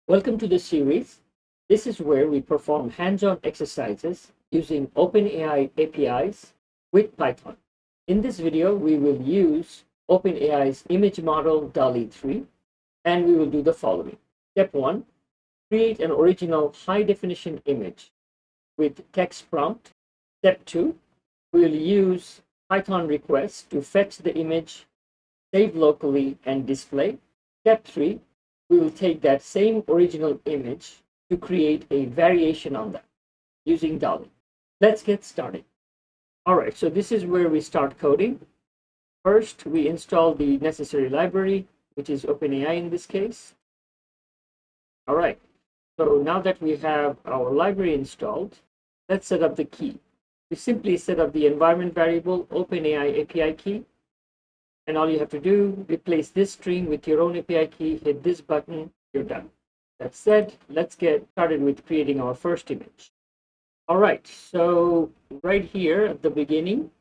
Welcome to the series. This is where we perform hands-on exercises using OpenAI APIs with Python. In this video, we will use OpenAI's image model Dall-E 3, and we will do the following. Step 1, create an original high-definition image with text prompt. Step 2, we will use Python request to fetch the image, save locally, and display. Step 3, we will take that same original image to create a variation on that using Dall-E. Let's get started. All right, so this is where we start coding. First, we install the necessary library, which is OpenAI in this case. All right, so now that we have our library installed, let's set up the key. We simply set up the environment variable OpenAI API key. And all you have to do, replace this string with your own API key, hit this button, you're done. That said, let's get started with creating our first image. All right, so right here at the beginning,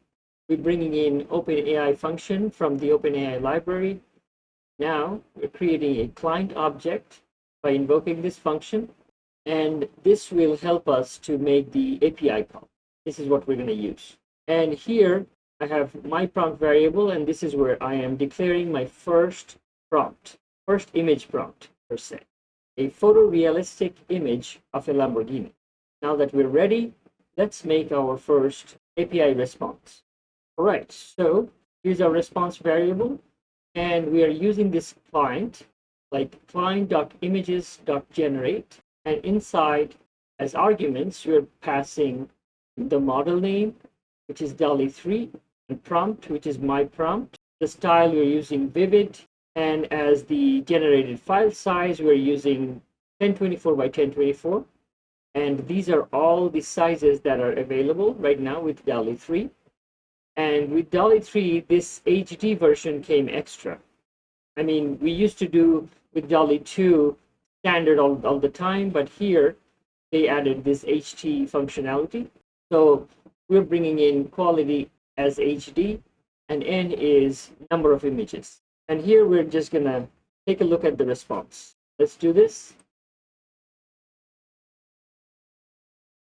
we're bringing in OpenAI function from the OpenAI library. Now we're creating a client object by invoking this function, and this will help us to make the API call. This is what we're going to use. And here, I have my prompt variable, and this is where I am declaring my first prompt, first image prompt per se, a photorealistic image of a Lamborghini. Now that we're ready, let's make our first API response. All right, so here's our response variable, and we are using this client, like client.images.generate, and inside as arguments, we're passing the model name, which is Dall-E 3, and prompt, which is my prompt. The style we're using vivid, and as the generated file size, we're using 1024 by 1024. And these are all the sizes that are available right now with Dall-E 3. And with Dall-E 3, this HD version came extra. I mean, we used to do with Dall-E 2 standard all the time, but here they added this HD functionality. So we're bringing in quality as HD, and N is number of images. And here we're just gonna take a look at the response. Let's do this.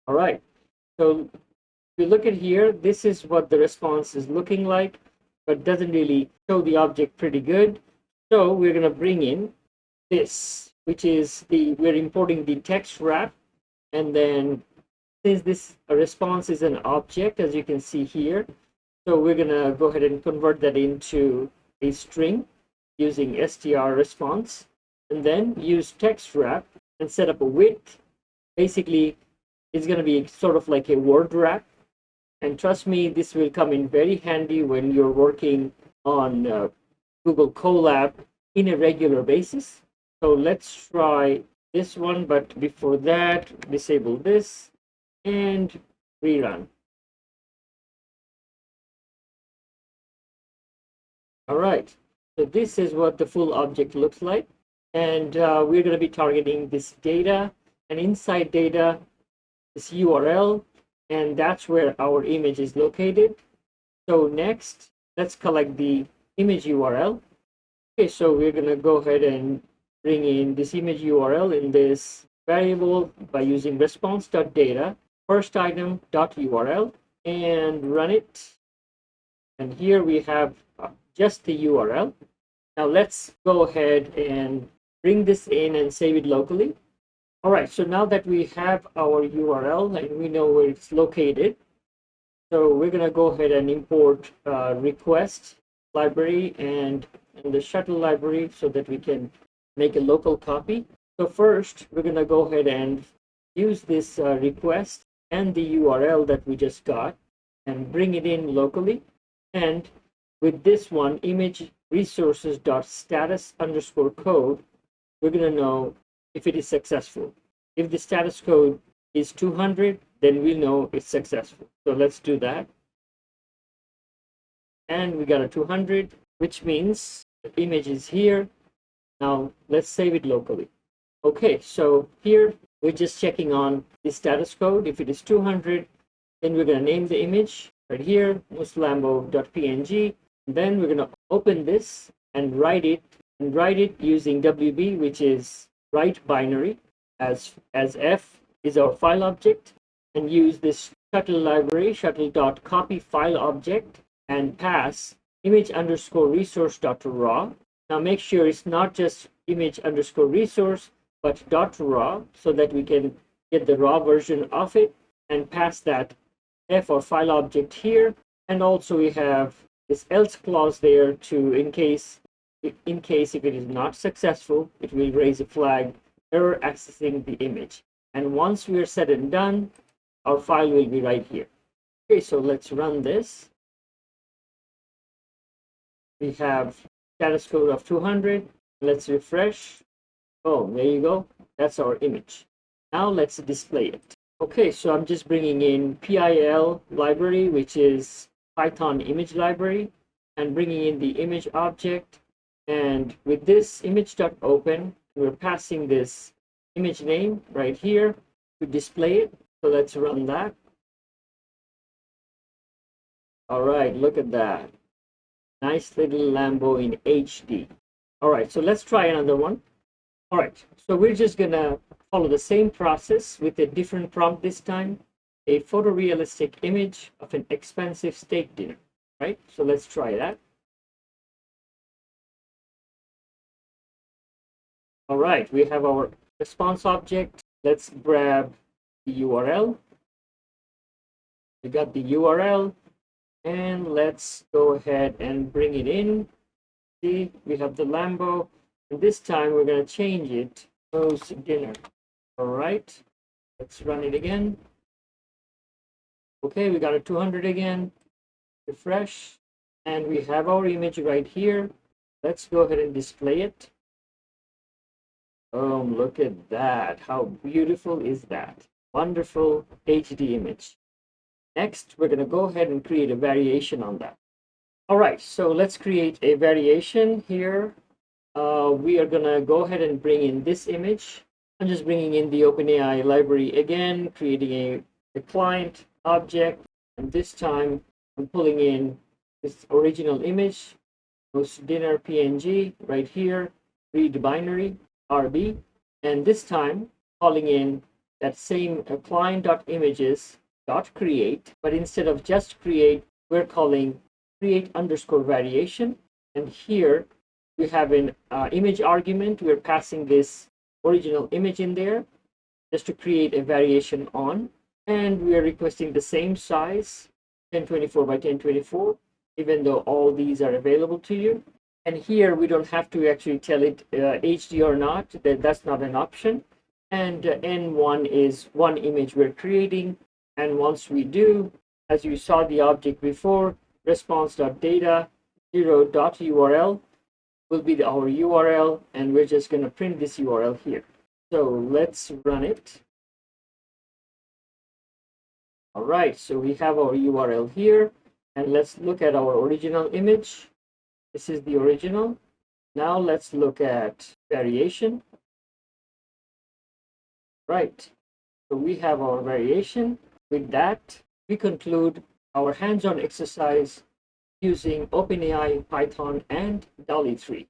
All right, so if you look at here, this is what the response is looking like, but doesn't really show the object pretty good. So we're gonna bring in this, which is we're importing the text wrap, and then since this response is an object, as you can see here, so we're going to go ahead and convert that into a string using str response, and then use text wrap and set up a width. Basically, it's going to be sort of like a word wrap. And trust me, this will come in very handy when you're working on Google Colab in a regular basis. So let's try this one, but before that, disable this and rerun. All right, so this is what the full object looks like. And we're going to be targeting this data, and inside data, this URL, and that's where our image is located. So next, let's collect the image URL. Okay, so we're going to go ahead and bring in this image URL in this variable by using response.data, first item.url, and run it. And here we have just the URL. Now let's go ahead and bring this in and save it locally. All right, so now that we have our URL and we know where it's located, so we're going to go ahead and import request library and the shuttle library so that we can make a local copy. So first, we're going to go ahead and use this request and the URL that we just got and bring it in locally. And with this one, image resources.status_code, we're going to know if it is successful. If the status code is 200, then we'll know it's successful. So let's do that. And we got a 200, which means the image is here. Now let's save it locally. Okay, so here we're just checking on the status code. If it is 200, then we're going to name the image right here, muslambo.png. Then we're going to open this and write it using WB, which is write binary as f is our file object, and use this shuttle library, shuttle.copy file object, and pass image underscore resource dot raw. Now make sure it's not just image underscore resource, but dot raw, so that we can get the raw version of it, and pass that f or file object here. And also we have this else clause there to in case if it is not successful, it will raise a flag, error accessing the image. And once we are said and done, our file will be right here. Okay, so let's run this. We have status code of 200. Let's refresh. Oh, there you go. That's our image. Now let's display it. Okay, so I'm just bringing in PIL library, which is Python image library, and bringing in the image object. And with this image.open, we're passing this image name right here to display it. So let's run that. All right, look at that. Nice little Lambo in HD. All right, so let's try another one. All right, so we're just gonna follow the same process with a different prompt this time. A photorealistic image of an expensive steak dinner, right? So let's try that. All right, we have our response object. Let's grab the URL. We got the URL, and let's go ahead and bring it in. See, we have the Lambo, and this time we're going to change it to dinner. All right, let's run it again. Okay, we got a 200 again. Refresh, and we have our image right here. Let's go ahead and display it. Oh, look at that. How beautiful is that? Wonderful HD image. Next, we're going to go ahead and create a variation on that. All right, so let's create a variation here. We are going to go ahead and bring in this image. I'm just bringing in the OpenAI library again, creating a client object. And this time, I'm pulling in this original image, roast dinner PNG right here, read binary. RB, and this time calling in that same client.images.create, but instead of just create, we're calling create underscore variation. And here we have an image argument. We're passing this original image in there just to create a variation on, and we are requesting the same size, 1024 by 1024, even though all these are available to you. And here we don't have to actually tell it HD or not. That's not an option. And N1 is one image we're creating. And once we do, as you saw the object before, response.data 0.url will be our URL. And we're just going to print this URL here. So let's run it. All right, so we have our URL here. And let's look at our original image. This is the original. Now let's look at variation. Right. So we have our variation. With that, we conclude our hands-on exercise using OpenAI, Python, and Dall-E 3.